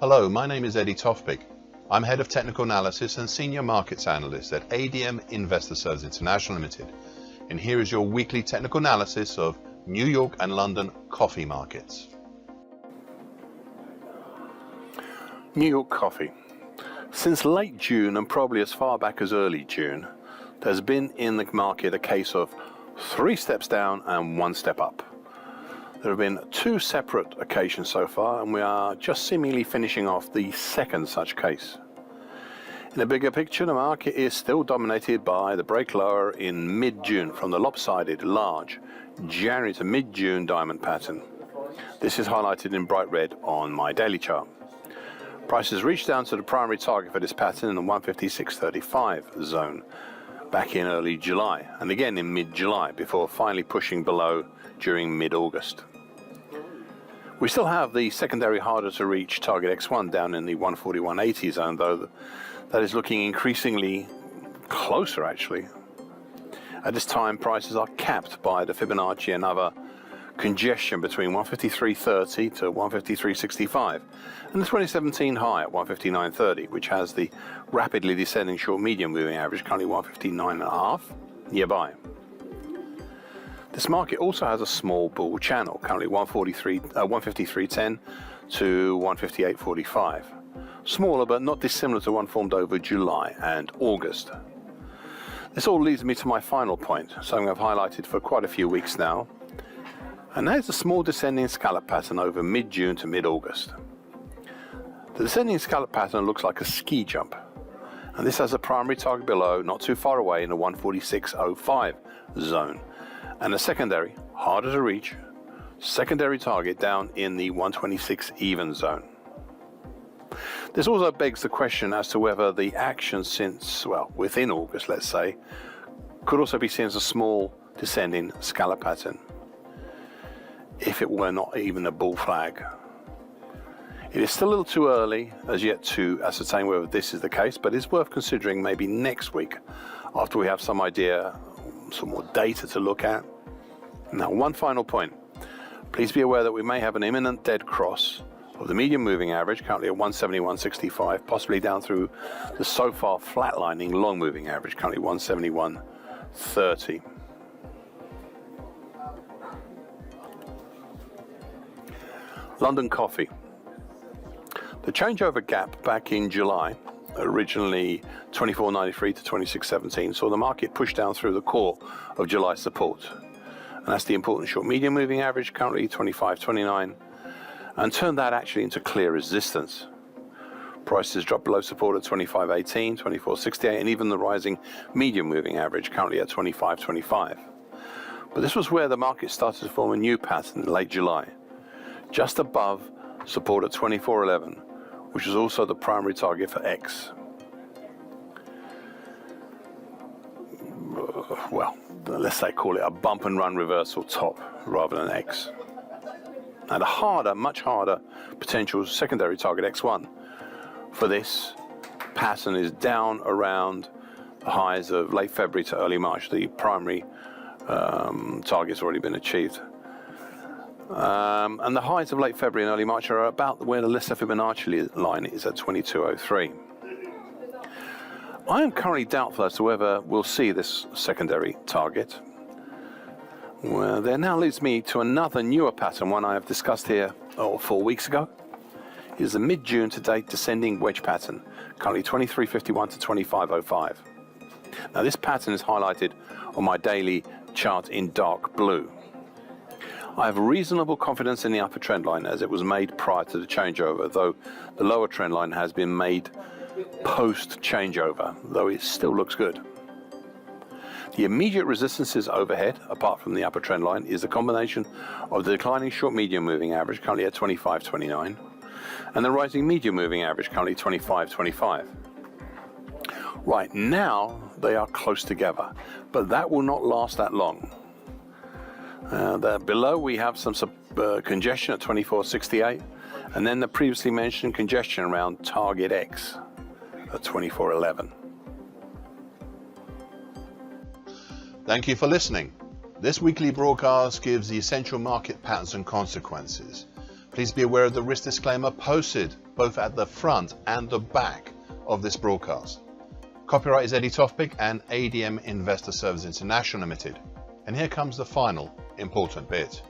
Hello, my name is Eddie Tofpik. I'm Head of Technical Analysis and Senior Markets Analyst at ADM Investor Services International Limited. And here is your weekly technical analysis of New York and London coffee markets. New York coffee. Since late June and probably as far back as early June, there's been in the market a case of 3 steps down and 1 step up. There have been 2 separate occasions so far, and we are just seemingly finishing off the second such case. In the bigger picture, the market is still dominated by the break lower in mid-June from the lopsided, large January to mid-June diamond pattern. This is highlighted in bright red on my daily chart. Prices reached down to the primary target for this pattern in the 156.35 zone back in early July, and again in mid-July, before finally pushing below during mid-August. We still have the secondary harder to reach target X1 down in the 141.80 zone, though that is looking increasingly closer actually. At this time, prices are capped by the Fibonacci and other congestion between 153.30 to 153.65 and the 2017 high at 159.30, which has the rapidly descending short medium moving average currently 159.5 nearby. This market also has a small bull channel currently 153.10 to 158.45, smaller but not dissimilar to one formed over July and August. This all leads me to my final point, something I've highlighted for quite a few weeks now, and that is a small descending scallop pattern over mid-June to mid-August. The descending scallop pattern looks like a ski jump, and this has a primary target below, not too far away, in the 146.05 zone, and a secondary, harder to reach, secondary target down in the 126 even zone. This also begs the question as to whether the action since, well, within August, let's say, could also be seen as a small descending scallop pattern, if it were not even a bull flag. It is still a little too early as yet to ascertain whether this is the case, but it's worth considering maybe next week after we have some idea, some more data to look at. Now, one final point. Please be aware that we may have an imminent dead cross of the medium moving average, currently at 171.65, possibly down through the so far flatlining long moving average, currently 171.30. London coffee. The changeover gap back in July, originally 24.93 to 26.17, saw the market push down through the core of July support. And that's the important short medium moving average, currently 25.29, and turned that actually into clear resistance. Prices dropped below support at 25.18, 24.68, and even the rising medium moving average, currently at 25.25. But this was where the market started to form a new pattern in late July, just above support at 24.11, which is also the primary target for X. Well, let's say call it a bump and run reversal top rather than X. And a harder, much harder potential secondary target X1 for this pattern is down around the highs of late February to early March. The primary target's already been achieved. And the highs of late February and early March are about where the lesser Fibonacci line is at 22.03. I am currently doubtful as to whether we'll see this secondary target. Well, that now leads me to another newer pattern, one I have discussed here 4 weeks ago. It is the mid-June to date descending wedge pattern, currently 23.51 to 25.05. Now this pattern is highlighted on my daily chart in dark blue. I have reasonable confidence in the upper trend line as it was made prior to the changeover, though the lower trend line has been made post changeover, though it still looks good. The immediate resistances overhead, apart from the upper trend line, is a combination of the declining short medium moving average, currently at 25.29, and the rising medium moving average, currently 25.25. Right now, they are close together, but that will not last that long. Below we have some congestion at 24.68, and then the previously mentioned congestion around target X at 24.11. Thank you for listening. This weekly broadcast gives the essential market patterns and consequences. Please be aware of the risk disclaimer posted both at the front and the back of this broadcast. Copyright is Eddie Tofpik and ADM Investor Services International Limited. And here comes the final important bit.